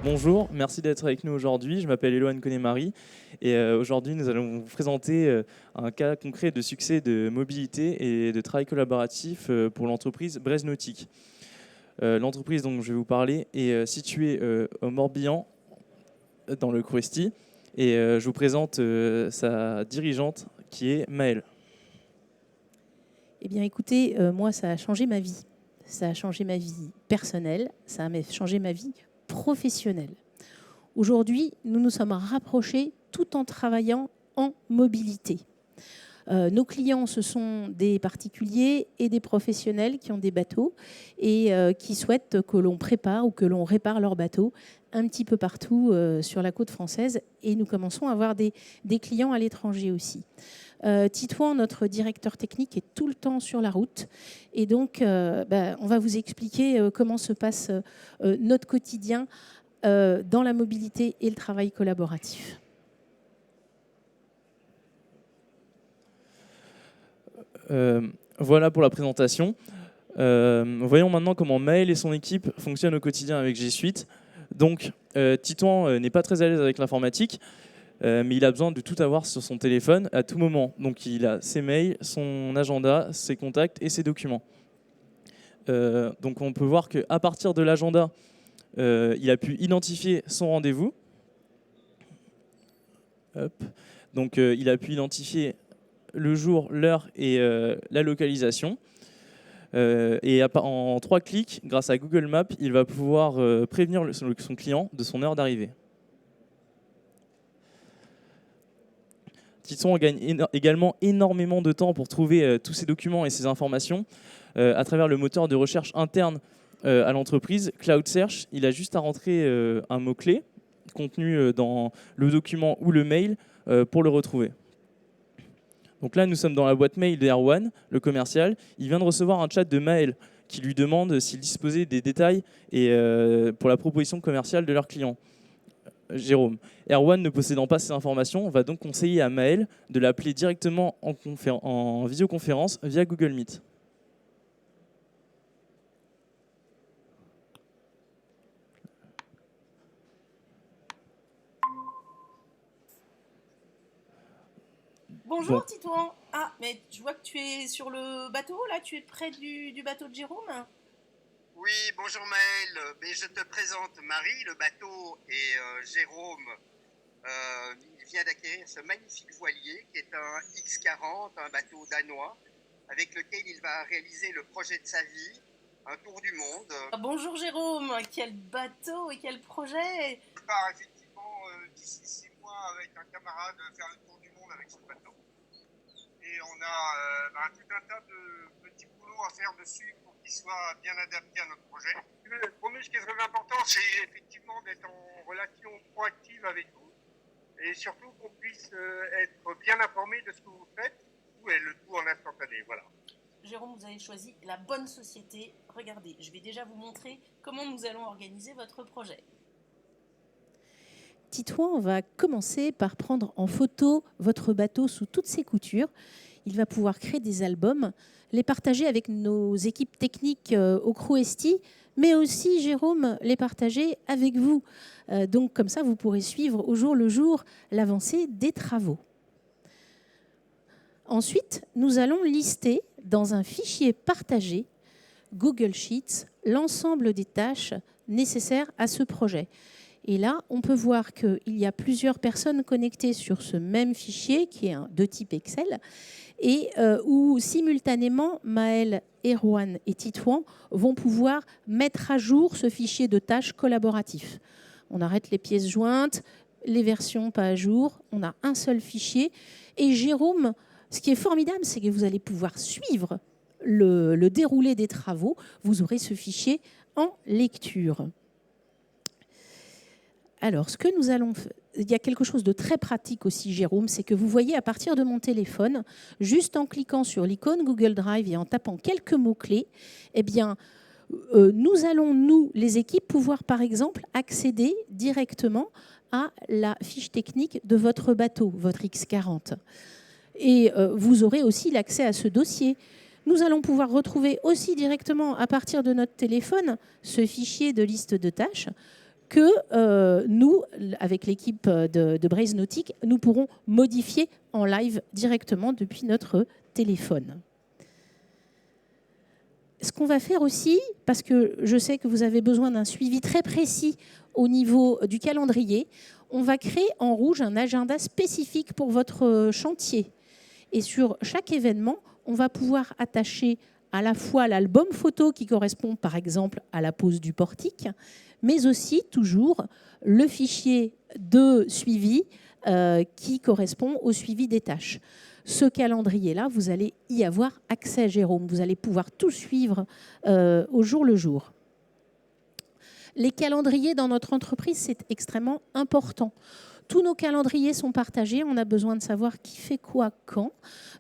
Bonjour, merci d'être avec nous aujourd'hui. Je m'appelle Eloane Connemary et aujourd'hui nous allons vous présenter un cas concret de succès de mobilité et de travail collaboratif pour l'entreprise Braise Nautique. L'entreprise dont je vais vous parler est située au Morbihan, dans le Crouesty, et je vous présente sa dirigeante qui est Maëlle. Eh bien, écoutez, moi, ça a changé ma vie. Ça a changé ma vie personnelle, ça a changé ma vie professionnelle. Aujourd'hui, nous nous sommes rapprochés tout en travaillant en mobilité. Nos clients, ce sont des particuliers et des professionnels qui ont des bateaux et qui souhaitent que l'on prépare ou que l'on répare leurs bateaux un petit peu partout sur la côte française. Et nous commençons à avoir des clients à l'étranger aussi. Titouan, notre directeur technique, est tout le temps sur la route. Et donc, on va vous expliquer comment se passe notre quotidien dans la mobilité et le travail collaboratif. Voilà pour la présentation. Voyons maintenant comment Maëlle et son équipe fonctionnent au quotidien avec G Suite. Donc, Titouan n'est pas très à l'aise avec l'informatique, mais il a besoin de tout avoir sur son téléphone à tout moment. Donc, il a ses mails, son agenda, ses contacts et ses documents. Donc, on peut voir qu'à partir de l'agenda, il a pu identifier son rendez-vous. Donc, il a pu identifier le jour, l'heure et la localisation. Et en 3 clics, grâce à Google Maps, il va pouvoir prévenir son client de son heure d'arrivée. Titouan gagne également énormément de temps pour trouver tous ces documents et ces informations à travers le moteur de recherche interne à l'entreprise, Cloud Search. Il a juste à rentrer un mot-clé contenu dans le document ou le mail pour le retrouver. Donc là, nous sommes dans la boîte mail d'Erwan, le commercial. Il vient de recevoir un chat de Maëlle qui lui demande s'il disposait des détails et, pour la proposition commerciale de leur client, Jérôme. Erwan, ne possédant pas ces informations, va donc conseiller à Maëlle de l'appeler directement en visioconférence via Google Meet. Bonjour Titouan. Ah, mais je vois que tu es sur le bateau, là, tu es près du bateau de Jérôme. Oui, bonjour Maëlle. Mais je te présente Marie, le bateau, et Jérôme. Il vient d'acquérir ce magnifique voilier qui est un X40, un bateau danois, avec lequel il va réaliser le projet de sa vie, un tour du monde. Ah, bonjour Jérôme, quel bateau et quel projet. Je pars effectivement d'ici 6 mois avec un camarade faire le tour du monde avec ce bateau. Et on a tout un tas de petits boulots à faire dessus pour qu'il soit bien adapté à notre projet. Pour nous, ce qui est très important, c'est effectivement d'être en relation proactive avec vous et surtout qu'on puisse être bien informé de ce que vous faites, tout est le tout en instantané. Voilà. Jérôme, vous avez choisi la bonne société. Regardez, je vais déjà vous montrer comment nous allons organiser votre projet. Titouan va commencer par prendre en photo votre bateau sous toutes ses coutures. Il va pouvoir créer des albums, les partager avec nos équipes techniques au Crouesty, mais aussi, Jérôme, les partager avec vous. Donc, comme ça, vous pourrez suivre au jour le jour l'avancée des travaux. Ensuite, nous allons lister dans un fichier partagé, Google Sheets, l'ensemble des tâches nécessaires à ce projet. Et là, on peut voir qu'il y a plusieurs personnes connectées sur ce même fichier, qui est de type Excel, et où simultanément, Maëlle, Erwan et Titouan vont pouvoir mettre à jour ce fichier de tâches collaboratif. On arrête les pièces jointes, les versions pas à jour, on a un seul fichier. Et Jérôme, ce qui est formidable, c'est que vous allez pouvoir suivre le déroulé des travaux. Vous aurez ce fichier en lecture. Alors, ce que nous allons faire, il y a quelque chose de très pratique aussi, Jérôme, c'est que vous voyez à partir de mon téléphone, juste en cliquant sur l'icône Google Drive et en tapant quelques mots-clés, eh bien, nous allons, nous, les équipes, pouvoir par exemple accéder directement à la fiche technique de votre bateau, votre X40. Et vous aurez aussi l'accès à ce dossier. Nous allons pouvoir retrouver aussi directement à partir de notre téléphone ce fichier de liste de tâches que nous, avec l'équipe de Braze Nautique, nous pourrons modifier en live directement depuis notre téléphone. Ce qu'on va faire aussi, parce que je sais que vous avez besoin d'un suivi très précis au niveau du calendrier, on va créer en rouge un agenda spécifique pour votre chantier. Et sur chaque événement, on va pouvoir attacher à la fois l'album photo qui correspond par exemple à la pose du portique, mais aussi toujours le fichier de suivi qui correspond au suivi des tâches. Ce calendrier-là, vous allez y avoir accès, Jérôme. Vous allez pouvoir tout suivre au jour le jour. Les calendriers dans notre entreprise, c'est extrêmement important. Tous nos calendriers sont partagés. On a besoin de savoir qui fait quoi quand.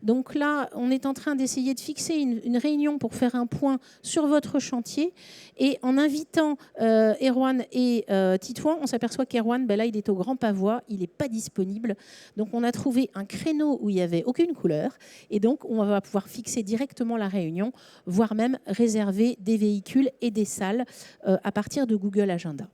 Donc là, on est en train d'essayer de fixer une réunion pour faire un point sur votre chantier. Et en invitant Erwan et Titouan, on s'aperçoit qu'Erwan, là, il est au Grand Pavois. Il n'est pas disponible. Donc, on a trouvé un créneau où il n'y avait aucune couleur. Et donc, on va pouvoir fixer directement la réunion, voire même réserver des véhicules et des salles à partir de Google Agenda.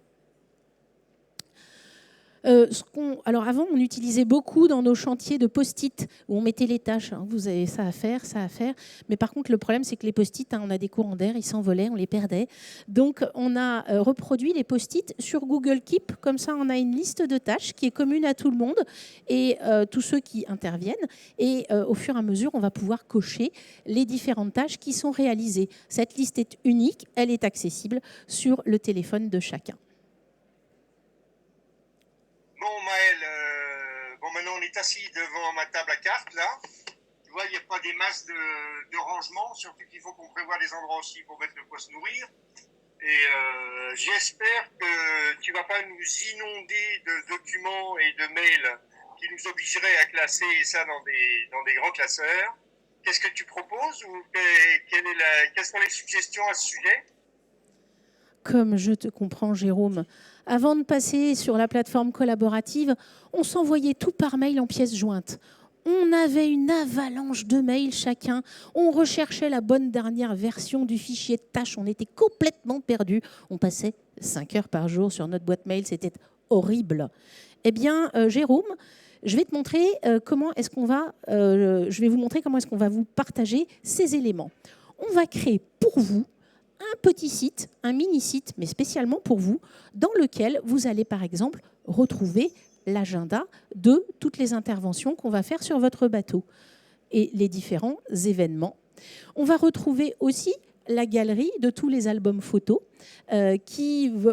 Alors avant, on utilisait beaucoup dans nos chantiers de post-it où on mettait les tâches. Vous avez ça à faire, ça à faire. Mais par contre, le problème, c'est que les post-it, on a des courants d'air, ils s'envolaient, on les perdait. Donc, on a reproduit les post-it sur Google Keep. Comme ça, on a une liste de tâches qui est commune à tout le monde et tous ceux qui interviennent. Et au fur et à mesure, on va pouvoir cocher les différentes tâches qui sont réalisées. Cette liste est unique, elle est accessible sur le téléphone de chacun. Bon, Maël, maintenant on est assis devant ma table à cartes, là. Tu vois, il n'y a pas des masses de rangement, surtout qu'il faut qu'on prévoie des endroits aussi pour mettre de quoi se nourrir. Et j'espère que tu ne vas pas nous inonder de documents et de mails qui nous obligeraient à classer ça dans des grands classeurs. Qu'est-ce que tu proposes ou quelles sont les suggestions à ce sujet ? Comme je te comprends, Jérôme, avant de passer sur la plateforme collaborative, on s'envoyait tout par mail en pièces jointes. On avait une avalanche de mails chacun. On recherchait la bonne dernière version du fichier de tâches. On était complètement perdus. On passait 5 heures par jour sur notre boîte mail. C'était horrible. Eh bien, Jérôme, je vais te montrer comment est-ce qu'on va. Je vais vous montrer comment est-ce qu'on va vous partager ces éléments. On va créer pour vous un petit site, un mini-site, mais spécialement pour vous, dans lequel vous allez par exemple retrouver l'agenda de toutes les interventions qu'on va faire sur votre bateau et les différents événements. On va retrouver aussi la galerie de tous les albums photos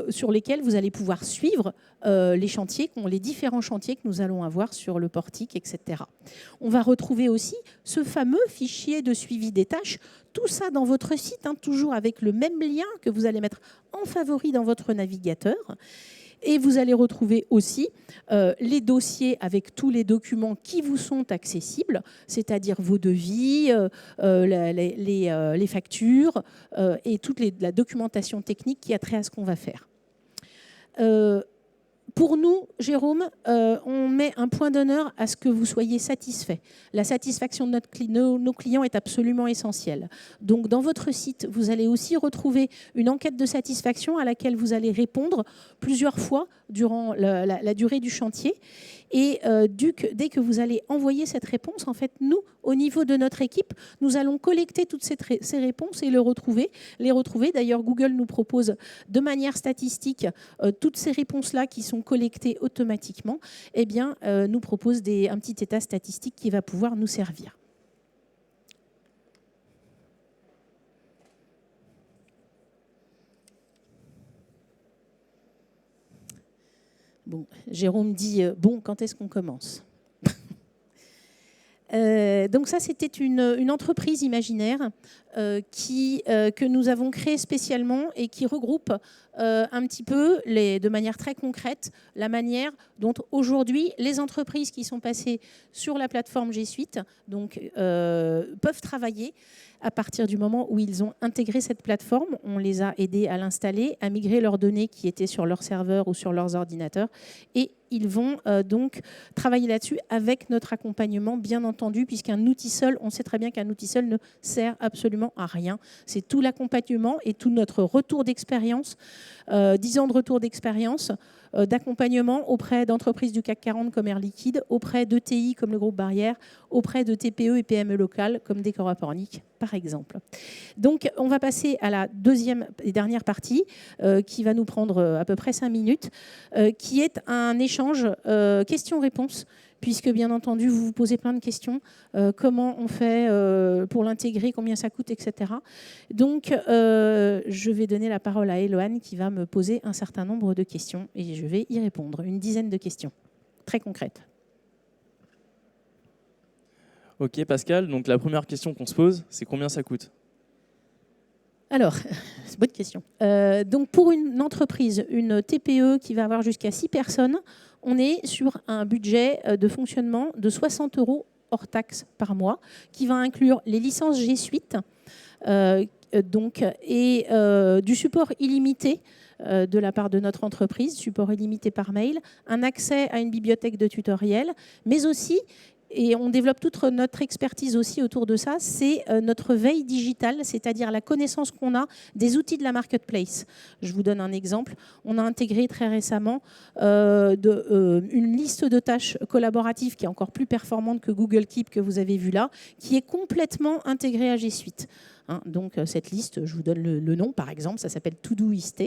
sur lesquels vous allez pouvoir suivre les chantiers, les différents chantiers que nous allons avoir sur le portique, etc. On va retrouver aussi ce fameux fichier de suivi des tâches, tout ça dans votre site, toujours avec le même lien que vous allez mettre en favori dans votre navigateur. Et vous allez retrouver aussi les dossiers avec tous les documents qui vous sont accessibles, c'est-à-dire vos devis, les factures et toute la documentation technique qui a trait à ce qu'on va faire. Pour nous, Jérôme, on met un point d'honneur à ce que vous soyez satisfait. La satisfaction de nos clients est absolument essentielle. Donc, dans votre site, vous allez aussi retrouver une enquête de satisfaction à laquelle vous allez répondre plusieurs fois durant la durée du chantier. Et dès que vous allez envoyer cette réponse, en fait, nous, au niveau de notre équipe, nous allons collecter toutes ces réponses et les retrouver. D'ailleurs, Google nous propose de manière statistique toutes ces réponses-là qui sont collectées automatiquement, nous propose un petit état statistique qui va pouvoir nous servir. Bon, Jérôme dit bon, quand est-ce qu'on commence ? Donc ça, c'était une entreprise imaginaire que nous avons créée spécialement et qui regroupe un petit peu, de manière très concrète, la manière dont aujourd'hui les entreprises qui sont passées sur la plateforme G Suite peuvent travailler à partir du moment où ils ont intégré cette plateforme. On les a aidés à l'installer, à migrer leurs données qui étaient sur leur serveur ou sur leurs ordinateurs et ils vont donc travailler là-dessus avec notre accompagnement, bien entendu, puisqu'un outil seul, on sait très bien qu'un outil seul ne sert absolument à rien. C'est tout l'accompagnement et tout notre retour d'expérience, 10 ans de retour d'expérience, d'accompagnement auprès d'entreprises du CAC 40 comme Air Liquide, auprès d'ETI comme le groupe Barrière, auprès de TPE et PME locales comme Décor-Pornic, par exemple. Donc, on va passer à la deuxième et dernière partie qui va nous prendre à peu près 5 minutes, qui est un échange questions-réponses, puisque bien entendu, vous vous posez plein de questions. Comment on fait pour l'intégrer, combien ça coûte, etc. Donc, je vais donner la parole à Eloane qui va me poser un certain nombre de questions et je vais y répondre. Une dizaine de questions très concrètes. Ok Pascal, donc la première question qu'on se pose, c'est combien ça coûte? Alors, c'est une bonne question. Donc pour une entreprise, une TPE qui va avoir jusqu'à 6 personnes, on est sur un budget de fonctionnement de 60 € hors taxe par mois, qui va inclure les licences G Suite et du support illimité de la part de notre entreprise, support illimité par mail, un accès à une bibliothèque de tutoriels, mais aussi, et on développe toute notre expertise aussi autour de ça, c'est notre veille digitale, c'est-à-dire la connaissance qu'on a des outils de la marketplace. Je vous donne un exemple. On a intégré très récemment une liste de tâches collaboratives qui est encore plus performante que Google Keep que vous avez vu là, qui est complètement intégrée à G Suite. Donc cette liste, je vous donne le nom par exemple, ça s'appelle Todoist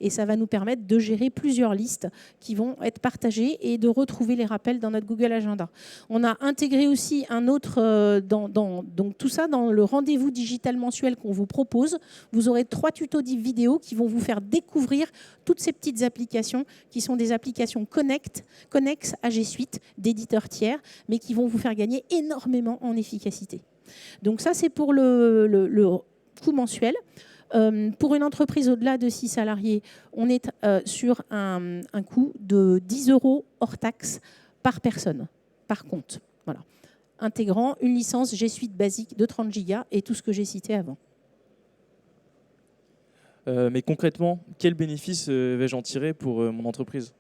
et ça va nous permettre de gérer plusieurs listes qui vont être partagées et de retrouver les rappels dans notre Google Agenda. On a intégré aussi un autre, donc tout ça dans le rendez-vous digital mensuel qu'on vous propose. Vous aurez 3 tutos vidéo qui vont vous faire découvrir toutes ces petites applications qui sont des applications connexes à G Suite d'éditeurs tiers, mais qui vont vous faire gagner énormément en efficacité. Donc ça, c'est pour le coût mensuel. Pour une entreprise au-delà de 6 salariés, on est sur un coût de 10 € hors taxe par personne, par compte. Voilà. Intégrant une licence G Suite basique de 30 Go et tout ce que j'ai cité avant. Mais concrètement, quel bénéfice vais-je en tirer pour mon entreprise ?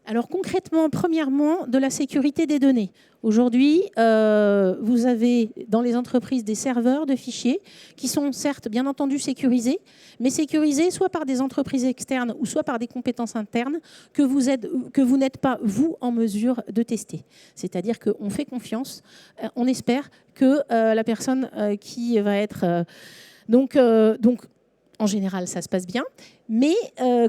Alors concrètement, premièrement, de la sécurité des données. Aujourd'hui, vous avez dans les entreprises des serveurs de fichiers qui sont certes bien entendu sécurisés, mais sécurisés soit par des entreprises externes ou soit par des compétences internes que vous n'êtes pas, vous, en mesure de tester. C'est-à-dire qu'on fait confiance, on espère que la personne qui va être... Donc, en général, ça se passe bien. Mais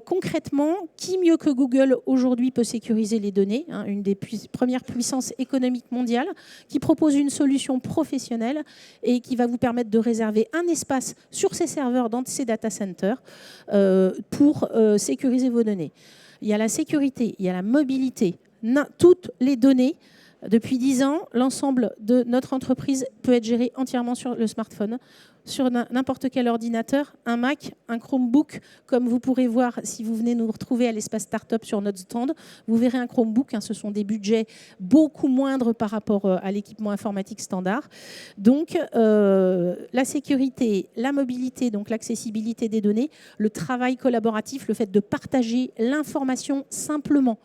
concrètement, qui mieux que Google aujourd'hui peut sécuriser les données, une des premières puissances économiques mondiales, qui propose une solution professionnelle et qui va vous permettre de réserver un espace sur ces serveurs dans ces data centers pour sécuriser vos données. Il y a la sécurité, il y a la mobilité, toutes les données. Depuis 10 ans, l'ensemble de notre entreprise peut être géré entièrement sur le smartphone, sur n'importe quel ordinateur, un Mac, un Chromebook, comme vous pourrez voir si vous venez nous retrouver à l'espace Startup sur notre stand. Vous verrez un Chromebook, ce sont des budgets beaucoup moindres par rapport à l'équipement informatique standard. Donc, la sécurité, la mobilité, donc l'accessibilité des données, le travail collaboratif, le fait de partager l'information simplement.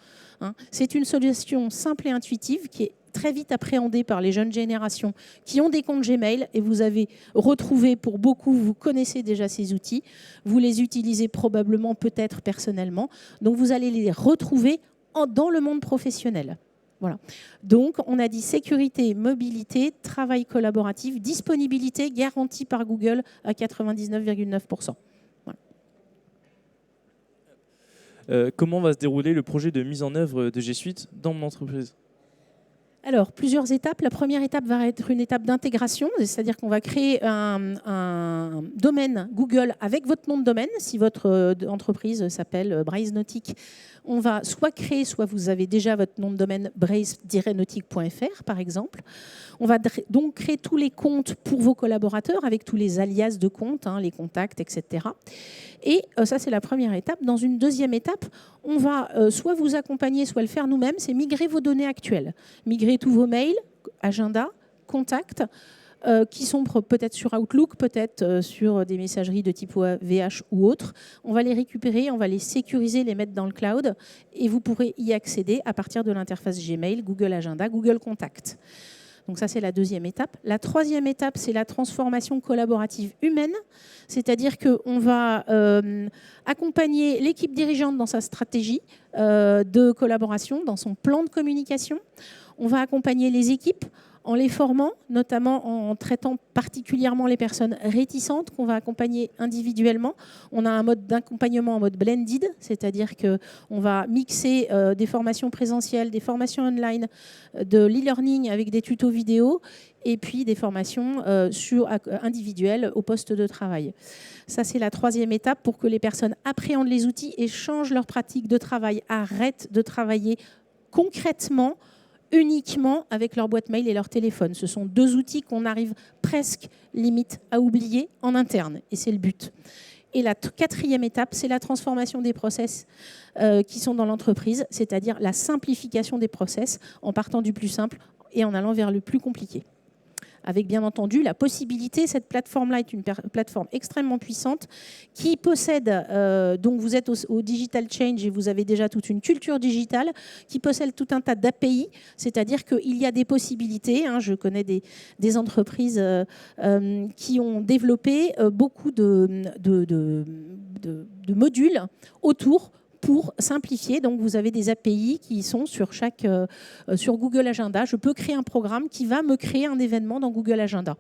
C'est une solution simple et intuitive qui est très vite appréhendée par les jeunes générations qui ont des comptes Gmail et vous avez retrouvé, pour beaucoup, vous connaissez déjà ces outils, vous les utilisez probablement peut-être personnellement, donc vous allez les retrouver dans le monde professionnel. Voilà. Donc, on a dit sécurité, mobilité, travail collaboratif, disponibilité garantie par Google à 99,9%. Comment va se dérouler le projet de mise en œuvre de G Suite dans mon entreprise ? Alors, plusieurs étapes. La première étape va être une étape d'intégration, c'est-à-dire qu'on va créer un domaine Google avec votre nom de domaine. Si votre entreprise s'appelle Braze Nautique, on va soit créer, soit vous avez déjà votre nom de domaine braze-nautique.fr, par exemple. On va donc créer tous les comptes pour vos collaborateurs avec tous les alias de comptes, les contacts, etc. Et ça, c'est la première étape. Dans une deuxième étape, on va soit vous accompagner, soit le faire nous-mêmes, c'est migrer vos données actuelles. Migrer tous vos mails, agenda, contacts, qui sont peut-être sur Outlook, peut-être sur des messageries de type VH ou autre. On va les récupérer, on va les sécuriser, les mettre dans le cloud et vous pourrez y accéder à partir de l'interface Gmail, Google Agenda, Google Contact. Donc ça, c'est la deuxième étape. La troisième étape, c'est la transformation collaborative humaine, c'est-à-dire qu'on va accompagner l'équipe dirigeante dans sa stratégie de collaboration, dans son plan de communication. On va accompagner les équipes en les formant, notamment en traitant particulièrement les personnes réticentes qu'on va accompagner individuellement. On a un mode d'accompagnement en mode blended, c'est-à-dire qu'on va mixer des formations présentielles, des formations online, de l'e-learning avec des tutos vidéo et puis des formations individuelles au poste de travail. Ça, c'est la troisième étape pour que les personnes appréhendent les outils et changent leur pratique de travail, arrêtent de travailler concrètement uniquement avec leur boîte mail et leur téléphone. Ce sont deux outils qu'on arrive presque limite à oublier en interne, et c'est le but. Et la quatrième étape, c'est la transformation des process qui sont dans l'entreprise, c'est-à-dire la simplification des process en partant du plus simple et en allant vers le plus compliqué. Avec bien entendu la possibilité, cette plateforme-là est une plateforme extrêmement puissante qui possède, donc vous êtes au Digital Change et vous avez déjà toute une culture digitale, qui possède tout un tas d'API, c'est-à-dire qu'il y a des possibilités. Je connais des entreprises qui ont développé beaucoup de modules autour pour simplifier. Donc, vous avez des API qui sont sur Google Agenda. Je peux créer un programme qui va me créer un événement dans Google Agenda.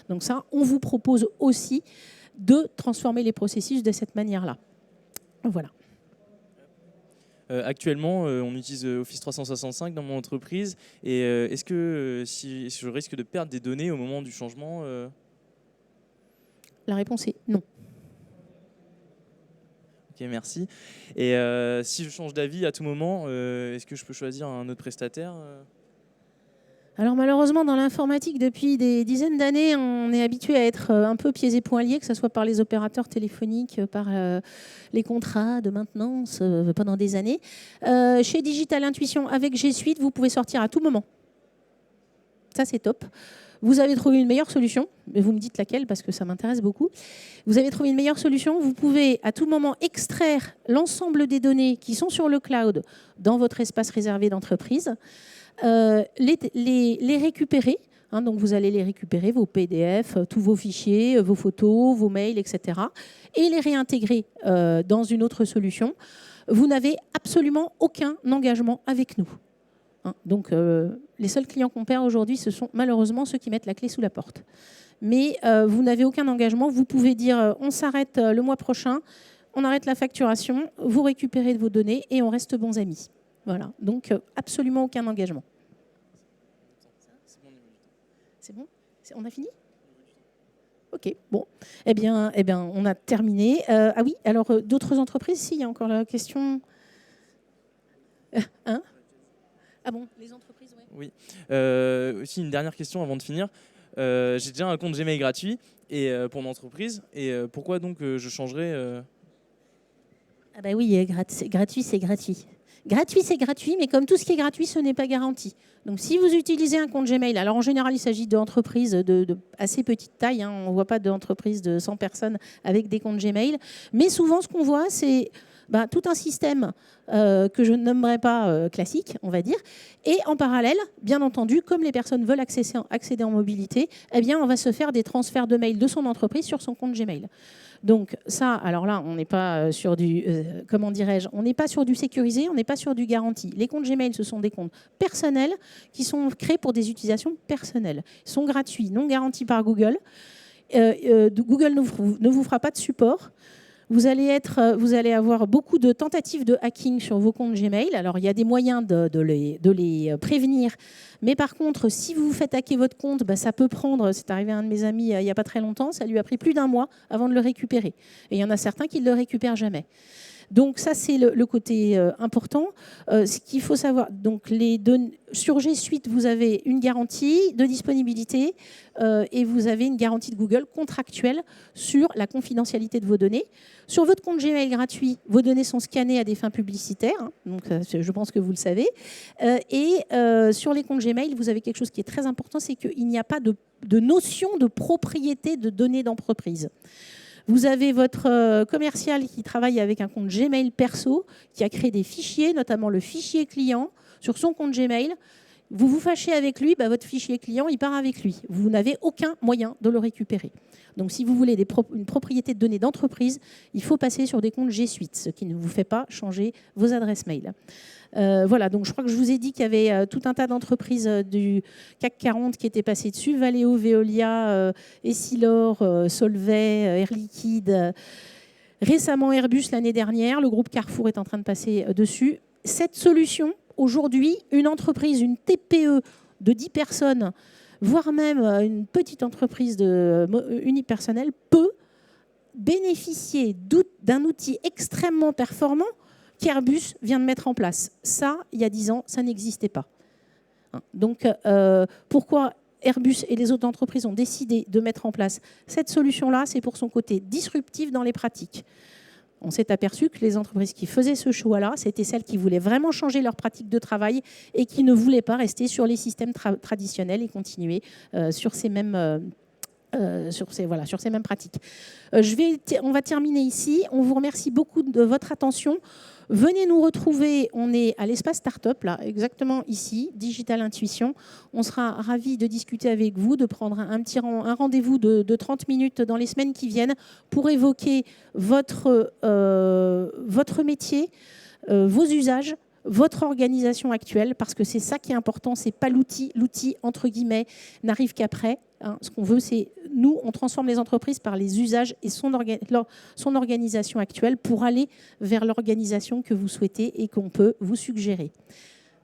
Donc ça, on vous propose aussi de transformer les processus de cette manière-là. Voilà. Actuellement, on utilise Office 365 dans mon entreprise. Et est-ce que si je risque de perdre des données au moment du changement La réponse est non. Ok, merci. Et si je change d'avis à tout moment, est-ce que je peux choisir un autre prestataire Alors malheureusement, dans l'informatique, depuis des dizaines d'années, on est habitué à être un peu pieds et poings liés, que ce soit par les opérateurs téléphoniques, par les contrats de maintenance pendant des années. Chez Digital Intuition, avec G Suite, vous pouvez sortir à tout moment. Ça, c'est top. Vous avez trouvé une meilleure solution, mais vous me dites laquelle parce que ça m'intéresse beaucoup. Vous avez trouvé une meilleure solution, vous pouvez à tout moment extraire l'ensemble des données qui sont sur le cloud dans votre espace réservé d'entreprise, les récupérer. Donc vous allez les récupérer, vos PDF, tous vos fichiers, vos photos, vos mails, etc. et les réintégrer dans une autre solution. Vous n'avez absolument aucun engagement avec nous. Donc, les seuls clients qu'on perd aujourd'hui, ce sont malheureusement ceux qui mettent la clé sous la porte. Mais vous n'avez aucun engagement. Vous pouvez dire on s'arrête le mois prochain, on arrête la facturation, vous récupérez vos données et on reste bons amis. Voilà. Donc, absolument aucun engagement. C'est bon ? On a fini ? Ok, bon. Eh bien, on a terminé. Ah oui, alors d'autres entreprises, si, il y a encore la question. Ah bon, les entreprises, ouais. Oui. Aussi, une dernière question avant de finir. J'ai déjà un compte Gmail gratuit pour mon entreprise. Et pourquoi donc je changerais Ah bah oui, gratuit, c'est gratuit. Gratuit, c'est gratuit, mais comme tout ce qui est gratuit, ce n'est pas garanti. Donc, si vous utilisez un compte Gmail, alors en général, il s'agit d'entreprises de assez petite taille. On ne voit pas d'entreprises de 100 personnes avec des comptes Gmail. Mais souvent, ce qu'on voit, c'est tout un système que je ne nommerai pas classique, on va dire. Et en parallèle, bien entendu, comme les personnes veulent accéder en mobilité, eh bien, on va se faire des transferts de mails de son entreprise sur son compte Gmail. Donc ça, alors là, on n'est pas sur du, on n'est pas sur du sécurisé, on n'est pas sur du garanti. Les comptes Gmail, ce sont des comptes personnels qui sont créés pour des utilisations personnelles. Ils sont gratuits, non garantis par Google. Google ne vous fera pas de support. Vous allez avoir beaucoup de tentatives de hacking sur vos comptes Gmail. Alors, il y a des moyens de les prévenir. Mais par contre, si vous vous faites hacker votre compte, ça peut prendre, c'est arrivé à un de mes amis il n'y a pas très longtemps, ça lui a pris plus d'1 mois avant de le récupérer. Et il y en a certains qui ne le récupèrent jamais. Donc ça, c'est le côté important. Ce qu'il faut savoir, donc sur G Suite, vous avez une garantie de disponibilité et vous avez une garantie de Google contractuelle sur la confidentialité de vos données. Sur votre compte Gmail gratuit, vos données sont scannées à des fins publicitaires, hein, donc je pense que vous le savez. Et sur les comptes Gmail, vous avez quelque chose qui est très important, c'est qu'il n'y a pas de notion de propriété de données d'entreprise. Vous avez votre commercial qui travaille avec un compte Gmail perso, qui a créé des fichiers, notamment le fichier client, sur son compte Gmail. Vous vous fâchez avec lui, votre fichier client, il part avec lui. Vous n'avez aucun moyen de le récupérer. Donc, si vous voulez une propriété de données d'entreprise, il faut passer sur des comptes G Suite, ce qui ne vous fait pas changer vos adresses mail. Voilà, donc je crois que je vous ai dit qu'il y avait tout un tas d'entreprises du CAC 40 qui étaient passées dessus, Valeo, Veolia, Essilor, Solvay, Air Liquide. Récemment, Airbus l'année dernière, le groupe Carrefour est en train de passer dessus. Cette solution, aujourd'hui, une entreprise, une TPE de 10 personnes, voire même une petite entreprise unipersonnelle, peut bénéficier d'un outil extrêmement performant qu'Airbus vient de mettre en place. Ça, il y a 10 ans, ça n'existait pas. Donc, pourquoi Airbus et les autres entreprises ont décidé de mettre en place cette solution-là? C'est pour son côté disruptif dans les pratiques. On s'est aperçu que les entreprises qui faisaient ce choix-là, c'était celles qui voulaient vraiment changer leur pratique de travail et qui ne voulaient pas rester sur les systèmes traditionnels et continuer sur ces mêmes pratiques. On va terminer ici. On vous remercie beaucoup de votre attention. Venez nous retrouver, on est à l'espace Startup, là, exactement ici, Digital Intuition. On sera ravis de discuter avec vous, de prendre un rendez-vous de 30 minutes dans les semaines qui viennent pour évoquer votre métier, vos usages, votre organisation actuelle, parce que c'est ça qui est important, c'est pas l'outil. L'outil, entre guillemets, n'arrive qu'après. Ce qu'on veut, c'est nous, on transforme les entreprises par les usages et son organisation actuelle pour aller vers l'organisation que vous souhaitez et qu'on peut vous suggérer.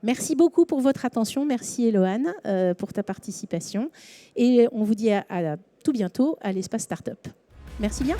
Merci beaucoup pour votre attention. Merci Eloane pour ta participation. Et on vous dit à tout bientôt à l'espace Startup. Merci bien.